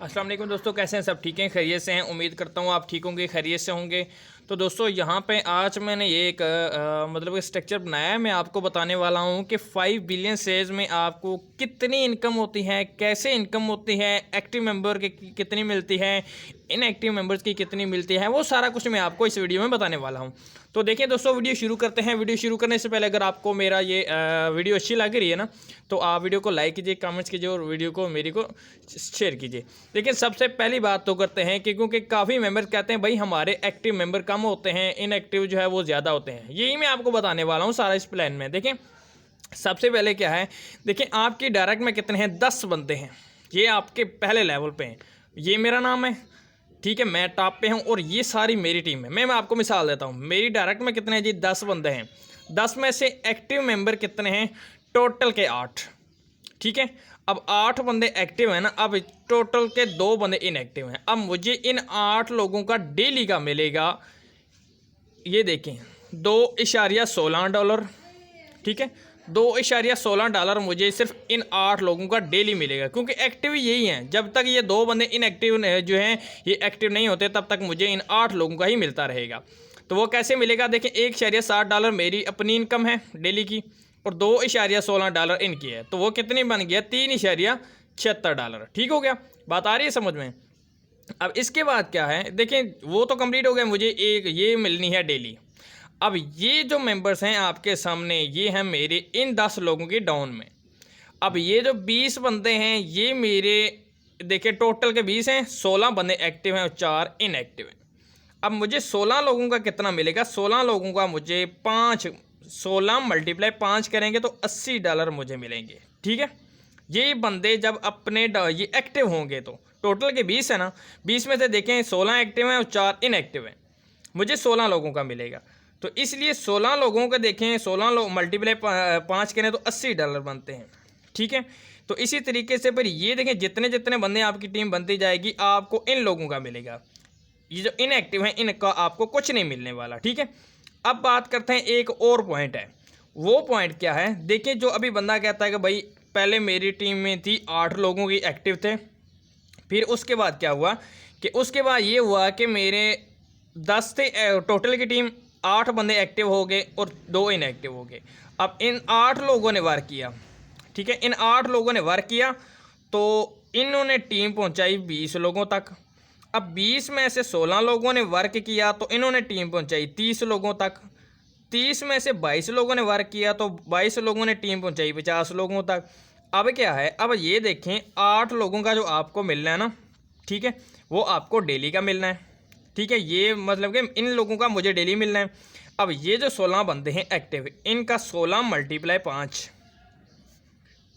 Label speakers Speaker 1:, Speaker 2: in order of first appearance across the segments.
Speaker 1: अस्सलाम वालेकुम दोस्तों, कैसे हैं? सब ठीक हैं, खैरियत से हैं। उम्मीद करता हूँ आप ठीक होंगे, खैरियत से होंगे। तो दोस्तों यहाँ पे आज मैंने ये एक मतलब स्ट्रक्चर बनाया है। मैं आपको बताने वाला हूँ कि 5 बिलियन शेयर्स में आपको कितनी इनकम होती है, कैसे इनकम होती है, एक्टिव मेंबर की कितनी मिलती है, इनएक्टिव मेंबर्स की कितनी मिलती है, वो सारा कुछ मैं आपको इस वीडियो में बताने वाला हूँ। तो देखिए दोस्तों, वीडियो शुरू करते हैं। वीडियो शुरू करने से पहले अगर आपको मेरा ये वीडियो अच्छी लग रही है ना, तो आप वीडियो को लाइक कीजिए, कमेंट्स कीजिए और वीडियो को मेरी को शेयर कीजिए। देखिए सबसे पहली बात तो करते हैं कि क्योंकि काफ़ी मेंबर कहते हैं भाई हमारे एक्टिव मेंबर कम होते हैं, इनएक्टिव जो है वो ज़्यादा होते हैं। यही मैं आपको बताने वाला हूँ सारा इस प्लान में। देखें सबसे पहले क्या है, देखें आपकी डायरेक्ट में कितने हैं, 10 बंदे हैं। ये आपके पहले लेवल पे हैं। ये मेरा नाम है, ठीक है, मैं टॉप पे हूँ और ये सारी मेरी टीम है। मैं आपको मिसाल देता हूँ, मेरी डायरेक्ट में कितने हैं जी, 10 बंदे हैं। 10 में से एक्टिव मेंबर कितने हैं, टोटल के 8, ठीक है। अब 8 बंदे एक्टिव हैं ना, अब टोटल के 2 बंदे इनएक्टिव हैं। अब मुझे इन 8 लोगों का डेली का मिलेगा, ये देखें, $2.16, ठीक है। $2.16 मुझे सिर्फ इन 8 लोगों का डेली मिलेगा, क्योंकि एक्टिव यही हैं। जब तक ये 2 बंदे इनएक्टिव जो हैं ये एक्टिव नहीं होते, तब तक मुझे इन 8 लोगों का ही मिलता रहेगा। तो वो कैसे मिलेगा, देखें, $1.60 मेरी अपनी इनकम है डेली की और $2.16 इनकी है। तो वो कितनी बन गया, $3.76। ठीक हो गया, बात आ रही है समझ में। अब इसके बाद क्या है, देखें, वो तो कंप्लीट हो गया, मुझे एक ये मिलनी है डेली। अब ये जो मेंबर्स हैं आपके सामने, ये हैं मेरे इन 10 लोगों की डाउन में। अब ये जो 20 बंदे हैं ये मेरे, देखिए टोटल के 20 हैं, 16 बंदे एक्टिव हैं और 4 इनएक्टिव हैं। अब मुझे 16 लोगों का कितना मिलेगा, 16 लोगों का मुझे 16 मल्टीप्लाई 5 करेंगे तो $80 मुझे मिलेंगे, ठीक है। ये बंदे जब अपने ये एक्टिव होंगे, तो टोटल के 20 है ना, 20 में से देखें 16 एक्टिव हैं और 4 इनएक्टिव हैं, मुझे 16 लोगों का मिलेगा। तो इसलिए 16 लोगों को देखें, 16 लोग मल्टीप्लाई 5 करें तो $80 बनते हैं, ठीक है। तो इसी तरीके से फिर ये देखें, जितने जितने बंदे आपकी टीम बनती जाएगी आपको इन लोगों का मिलेगा। ये जो इनएक्टिव हैं इनका आपको कुछ नहीं मिलने वाला, ठीक है। अब बात करते हैं, एक और पॉइंट है। वो पॉइंट क्या है, देखिए, जो अभी बंदा कहता है कि भाई पहले मेरी टीम में थी 8 लोगों की एक्टिव थे, फिर उसके बाद क्या हुआ कि उसके बाद ये हुआ कि मेरे 10 थे टोटल की टीम, 8 बंदे एक्टिव हो गए और 2 इनएक्टिव हो गए। अब इन 8 लोगों ने वर्क किया, ठीक है, इन 8 लोगों ने वर्क किया तो इन्होंने टीम पहुंचाई 20 लोगों तक। अब 20 में से 16 लोगों ने वर्क किया तो इन्होंने टीम पहुंचाई 30 लोगों तक। 30 में से 22 लोगों ने वर्क किया तो 22 लोगों ने टीम पहुंचाई 50 लोगों तक। अब क्या है, अब ये देखें, 8 लोगों का जो आपको मिलना है ना, ठीक है, वो आपको डेली का मिलना है, ठीक है। ये मतलब कि इन लोगों का मुझे डेली मिलना है। अब ये जो 16 बंदे हैं एक्टिव, इनका 16 मल्टीप्लाई 5,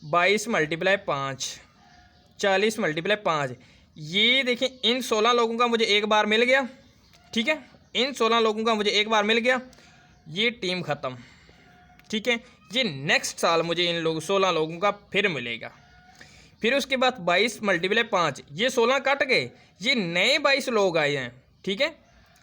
Speaker 1: 22 मल्टीप्लाई 5, 40 मल्टीप्लाई 5, ये देखें, इन 16 लोगों का मुझे एक बार मिल गया, ठीक है। इन 16 लोगों का मुझे एक बार मिल गया, ये टीम ख़त्म, ठीक है। ये नेक्स्ट साल मुझे इन 16 लोगों का फिर मिलेगा। फिर उसके बाद 22 मल्टीप्लाई 5, ये 16 कट गए, ये नए 22 लोग आए हैं, ठीक है।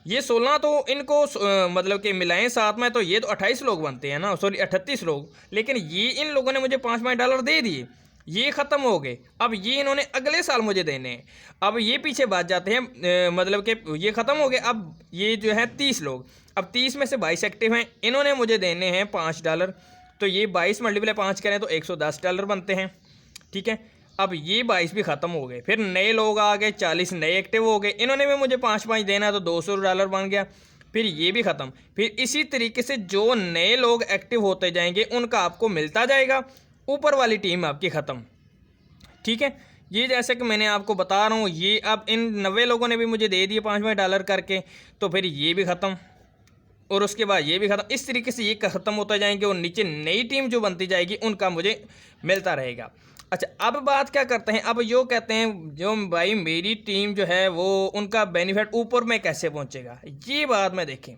Speaker 1: ये 16 तो इनको मतलब कि मिलाएं साथ में तो ये तो 28 लोग बनते हैं ना, सॉरी 38 लोग। लेकिन ये इन लोगों ने मुझे $5 दे दिए, ये ख़त्म हो गए। अब ये इन्होंने अगले साल मुझे देने हैं। अब ये पीछे बात जाते हैं, मतलब कि ये ख़त्म हो गए। अब ये जो है 30 लोग, अब 30 में से 22 एक्टिव हैं, इन्होंने मुझे देने हैं $5। तो ये 22 मल्टीप्लाई 5 करें तो $110 बनते हैं, ठीक है। अब ये 22 भी ख़त्म हो गए, फिर नए लोग आ गए, 40 नए एक्टिव हो गए, इन्होंने भी मुझे 5 देना है तो $200 बन गया, फिर ये भी ख़त्म। फिर इसी तरीके से जो नए लोग एक्टिव होते जाएंगे उनका आपको मिलता जाएगा, ऊपर वाली टीम आपकी ख़त्म, ठीक है। ये जैसे कि मैंने आपको बता रहा हूँ, ये अब इन 90 लोगों ने भी मुझे दे दिए $5 करके, तो फिर ये भी ख़त्म और उसके बाद ये भी ख़त्म। इस तरीके से ये ख़त्म होता जाएंगे और नीचे नई टीम जो बनती जाएगी उनका मुझे मिलता रहेगा। अच्छा, अब बात क्या करते हैं, अब यो कहते हैं जो भाई मेरी टीम जो है वो उनका बेनिफिट ऊपर में कैसे पहुंचेगा, ये बात में देखें।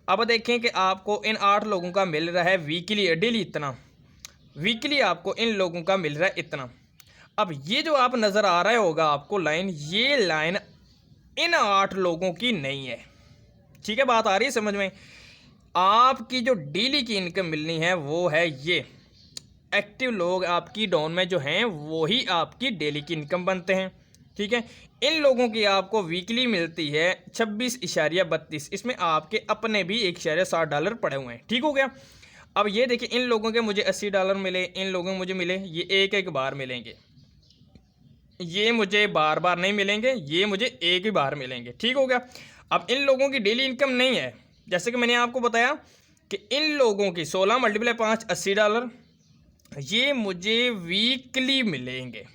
Speaker 1: अब देखें कि आपको इन 8 लोगों का मिल रहा है वीकली, डेली इतना, वीकली आपको इन लोगों का मिल रहा है इतना। अब ये जो आप नज़र आ रहा होगा आपको लाइन, ये लाइन इन 8 लोगों की नहीं है, ठीक है। बात आ रही है समझ में। आपकी जो डेली की इनकम मिलनी है वो है ये एक्टिव लोग आपकी डाउन में जो हैं वही आपकी डेली की इनकम बनते हैं, ठीक है। इन लोगों की आपको वीकली मिलती है 26.32। इसमें आपके अपने भी $1.60 पड़े हुए हैं। ठीक हो गया। अब ये देखिए, इन लोगों के मुझे $80 मिले, इन लोगों को मुझे मिले, ये एक एक बार मिलेंगे, ये मुझे बार बार नहीं मिलेंगे, ये मुझे एक ही बार मिलेंगे। ठीक हो गया। अब इन लोगों की डेली इनकम नहीं है, जैसे कि मैंने आपको बताया कि इन लोगों की 16 × 5 $80, ये मुझे वीकली मिलेंगे,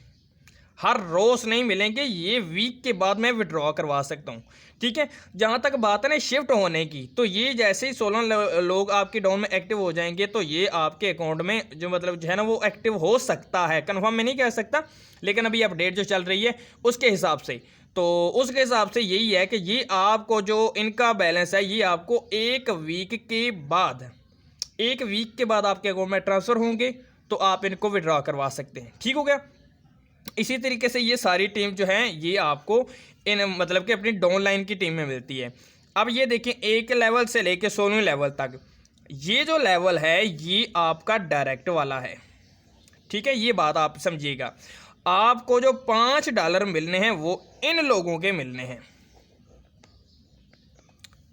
Speaker 1: हर रोज़ नहीं मिलेंगे, ये वीक के बाद मैं विड्रॉ करवा सकता हूँ। ठीक है। जहाँ तक बात है ना शिफ्ट होने की, तो ये जैसे ही 16 लोग आपके डाउन में एक्टिव हो जाएंगे तो ये आपके अकाउंट में जो मतलब जो है ना वो एक्टिव हो सकता है, कंफर्म मैं नहीं कह सकता, लेकिन अभी अपडेट जो चल रही है उसके हिसाब से, तो उसके हिसाब से यही है कि ये आपको जो इनका बैलेंस है ये आपको एक वीक के बाद आपके अकाउंट में ट्रांसफ़र होंगे, तो आप इनको विड्रॉ करवा सकते हैं। ठीक हो गया। इसी तरीके से ये सारी टीम जो है ये आपको इन मतलब कि अपनी डाउन लाइन की टीम में मिलती है। अब ये देखें, एक लेवल से लेके 16वें लेवल तक ये जो लेवल है ये आपका डायरेक्ट वाला है। ठीक है, ये बात आप समझिएगा। आपको जो $5 मिलने हैं वो इन लोगों के मिलने हैं।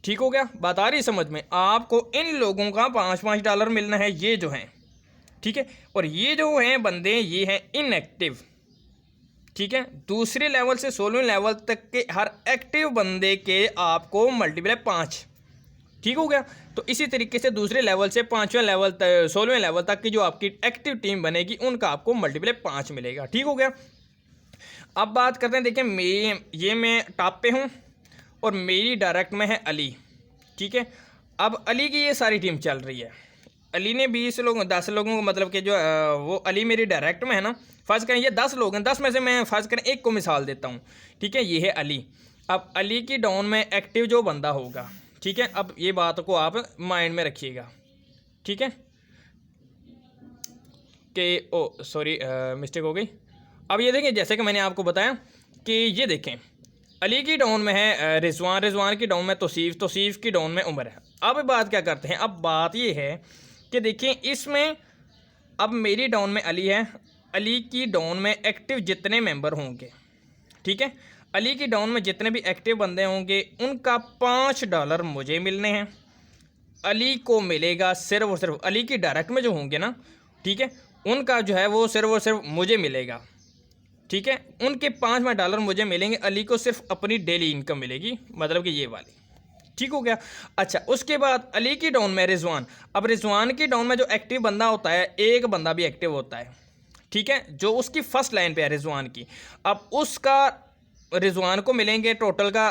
Speaker 1: ठीक हो गया, बात आ रही समझ में? आपको इन लोगों का $5 मिलना है, ये जो हैं। ठीक है, और ये जो हैं बंदे ये हैं इनएक्टिव। ठीक है, दूसरे लेवल से 16वें लेवल तक के हर एक्टिव बंदे के आपको मल्टीप्लाई 5। ठीक हो गया। तो इसी तरीके से दूसरे लेवल से 5वें लेवल तक 16वें लेवल तक की जो आपकी एक्टिव टीम बनेगी उनका आपको मल्टीप्लाई 5 मिलेगा। ठीक हो गया। अब बात करते हैं, देखिए मैं टॉप पे हूँ और मेरी डायरेक्ट में है अली। ठीक है, अब अली की ये सारी टीम चल रही है। अली ने 10 लोगों को मतलब कि जो वो अली मेरी डायरेक्ट में है ना, फ़र्ज़ करें ये 10 लोग हैं, 10 में से मैं फ़र्ज़ करें एक को मिसाल देता हूँ। ठीक है, ये है अली। अब अली की डाउन में एक्टिव जो बंदा होगा, ठीक है, अब ये बात को आप माइंड में रखिएगा। ठीक है, कि ओ सॉरी मिस्टेक हो गई। अब ये देखें, जैसे कि मैंने आपको बताया कि ये देखें अली की डाउन में है रिजवान की डाउन में तौसीफ़ की डाउन में उमर है। अब बात क्या करते हैं, अब बात ये है कि देखिए इसमें अब मेरी डाउन में अली है, अली की डाउन में एक्टिव जितने मेंबर होंगे, ठीक है, अली की डाउन में जितने भी एक्टिव बंदे होंगे उनका $5 मुझे मिलने हैं। अली को मिलेगा सिर्फ और सिर्फ अली की डायरेक्ट में जो होंगे ना, ठीक है, उनका जो है वो सिर्फ और सिर्फ मुझे मिलेगा। ठीक है, उनके $5 मुझे मिलेंगे, अली को सिर्फ अपनी डेली इनकम मिलेगी, मतलब कि ये वाली। ठीक हो गया। अच्छा, उसके बाद अली की डाउन में रिजवान। अब रिजवान की डाउन में जो एक्टिव बंदा होता है, एक बंदा भी एक्टिव होता है, ठीक है, जो उसकी फर्स्ट लाइन पे है रिजवान की। अब उसका रिजवान को मिलेंगे टोटल का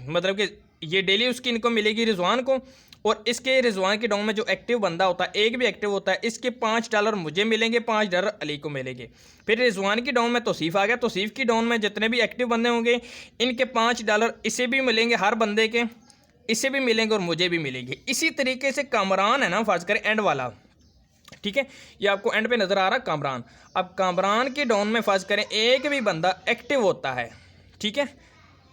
Speaker 1: मतलब कि ये डेली उसकी इनकम मिलेगी रिजवान को, और इसके रिजवान की डाउन में जो एक्टिव बंदा होता है, एक भी एक्टिव होता है, इसके $5 मुझे मिलेंगे, $5 अली को मिलेंगे। फिर रिजवान की डाउन में तौसीफ़ आ गया, तौसीफ़ की डाउन में जितने भी एक्टिव बंदे होंगे इनके $5 इसे भी मिलेंगे, हर बंदे के इसे भी मिलेंगे और मुझे भी मिलेंगे। इसी तरीके से कामरान है ना, फर्ज करें एंड वाला, ठीक है, ये आपको एंड पे नज़र आ रहा है कामरान। अब कामरान के डाउन में फर्ज करें एक भी बंदा एक्टिव होता है, ठीक है,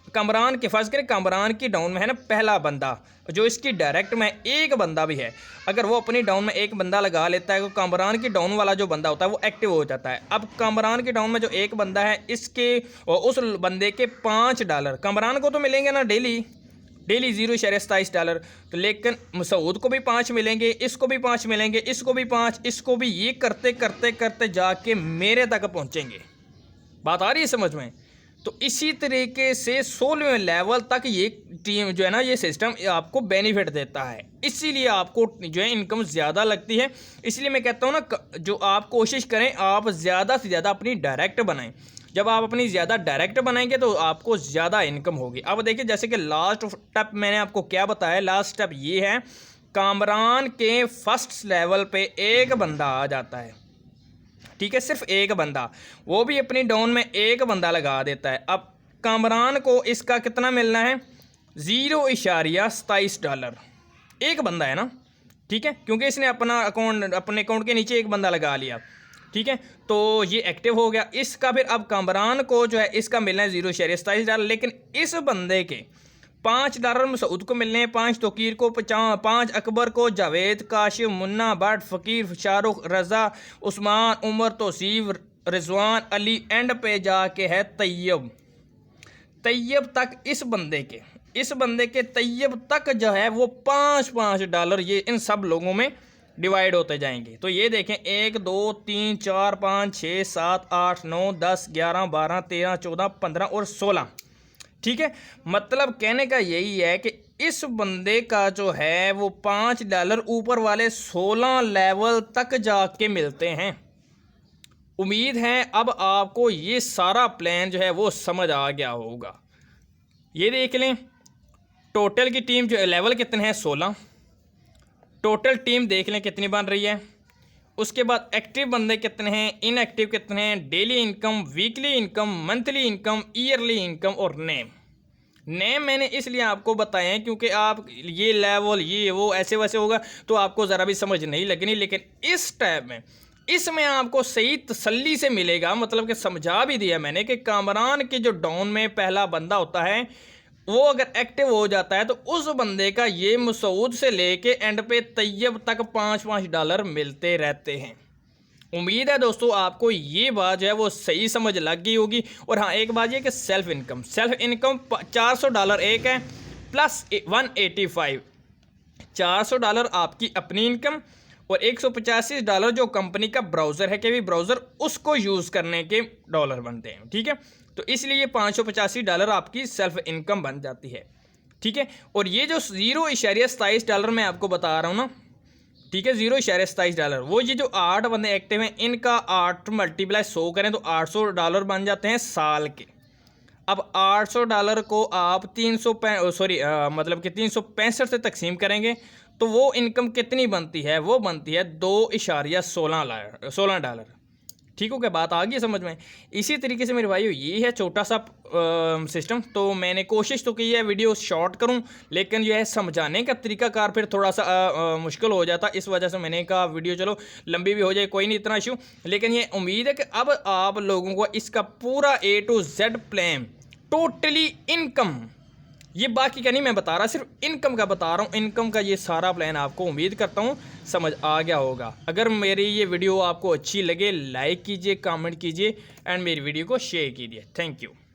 Speaker 1: कामरान के फर्ज करें कामरान की डाउन में है ना पहला बंदा, जो इसकी डायरेक्ट में एक बंदा भी है, अगर वो अपनी डाउन में एक बंदा लगा लेता है तो कामरान की डाउन वाला जो बंदा होता है वो एक्टिव हो जाता है। अब कामरान की डाउन में जो एक बंदा है, इसके और उस बंदे के $5 कामरान को तो मिलेंगे ना डेली 0.27 तो, लेकिन मसूद को भी 5 मिलेंगे, इसको भी 5 मिलेंगे, इसको भी 5, इसको भी, ये करते करते करते जाके मेरे तक पहुंचेंगे। बात आ रही है समझ में? तो इसी तरीके से 16वें लेवल तक ये टीम जो है ना, ये सिस्टम आपको बेनिफिट देता है, इसीलिए आपको जो है इनकम ज़्यादा लगती है। इसलिए मैं कहता हूँ ना, जो आप कोशिश करें आप ज़्यादा से ज़्यादा अपनी डायरेक्ट बनाएं। जब आप अपनी ज़्यादा डायरेक्ट बनाएंगे तो आपको ज़्यादा इनकम होगी। अब देखिए, जैसे कि लास्ट स्टेप मैंने आपको क्या बताया, लास्ट स्टेप ये है, कामरान के फर्स्ट लेवल पे एक बंदा आ जाता है, ठीक है, सिर्फ एक बंदा, वो भी अपनी डाउन में एक बंदा लगा देता है। अब कामरान को इसका कितना मिलना है, $0.27, एक बंदा है ना, ठीक है, क्योंकि इसने अपने अकाउंट के नीचे एक बंदा लगा लिया, ठीक है, तो ये एक्टिव हो गया। इसका फिर अब कामरान को जो है इसका मिलना है $0.27, लेकिन इस बंदे के $5 मसूद को मिलने हैं, 5 तोकीर को, 5 अकबर को, जावेद, काशिफ, मुन्ना, भट्ट, फ़कीर, शाहरुख, रज़ा, उस्मान, उमर, तौसीफ़, रिजवान अली एंड पे जाके है तैयब तक इस बंदे के तैयब तक जो है वो $5 ये इन सब लोगों में डिवाइड होते जाएंगे। तो ये देखें 1 2 3 4 5 6 7 8 9 10 11 12 13 14 15 और 16। ठीक है, मतलब कहने का यही है कि इस बंदे का जो है वो $5 ऊपर वाले 16 लेवल तक जाके मिलते हैं। उम्मीद है अब आपको ये सारा प्लान जो है वो समझ आ गया होगा। ये देख लें, टोटल की टीम जो लेवल कितने हैं 16, टोटल टीम देख लें कितनी बन रही है। उसके बाद एक्टिव बंदे कितने हैं, इनएक्टिव कितने हैं, daily income, weekly income, monthly income, yearly income और नेम मैंने इसलिए आपको बताया है क्योंकि आप ये लेवल ये वो ऐसे वैसे होगा तो आपको ज़रा भी समझ नहीं लगनी, लेकिन इस टैब में इसमें आपको सही तसल्ली से मिलेगा। मतलब कि समझा भी दिया मैंने कि कामरान के जो डाउन में पहला बंदा होता है वो अगर एक्टिव हो जाता है तो उस बंदे का ये मसूद से लेके एंड पे तैयब तक $5 मिलते रहते हैं। उम्मीद है दोस्तों आपको ये बात जो है वो सही समझ लग गई होगी। और हाँ, एक बात ये कि सेल्फ इनकम $400 एक है प्लस 185 $400 आपकी अपनी इनकम और $185 जो कंपनी का ब्राउज़र है कि ब्राउज़र उसको यूज़ करने के डॉलर बनते हैं। ठीक है, तो इसलिए $585 आपकी सेल्फ इनकम बन जाती है। ठीक है, और ये जो $0.27 मैं आपको बता रहा हूँ ना, ठीक है, $0.27 वो ये जो 8 बंदे एक्टिव हैं इनका 8 × 100 करें तो $800 बन जाते हैं साल के। अब $800 को आप 365 से तकसीम करेंगे तो वो इनकम कितनी बनती है, वो बनती है $2.16। ठीक हो, क्या बात आ गई समझ में। इसी तरीके से मेरे भाइयों ये है छोटा सा सिस्टम। तो मैंने कोशिश तो की है वीडियो शॉर्ट करूं, लेकिन यह समझाने का तरीकाकार फिर थोड़ा सा मुश्किल हो जाता, इस वजह से मैंने कहा वीडियो चलो लंबी भी हो जाए, कोई नहीं इतना इशू। लेकिन ये उम्मीद है कि अब आप लोगों को इसका पूरा A to Z plan totally income, ये बाकी का नहीं मैं बता रहा, सिर्फ इनकम का बता रहा हूँ। इनकम का ये सारा प्लान आपको उम्मीद करता हूँ समझ आ गया होगा। अगर मेरी ये वीडियो आपको अच्छी लगे लाइक कीजिए, कमेंट कीजिए एंड मेरी वीडियो को शेयर कीजिए। Thank you.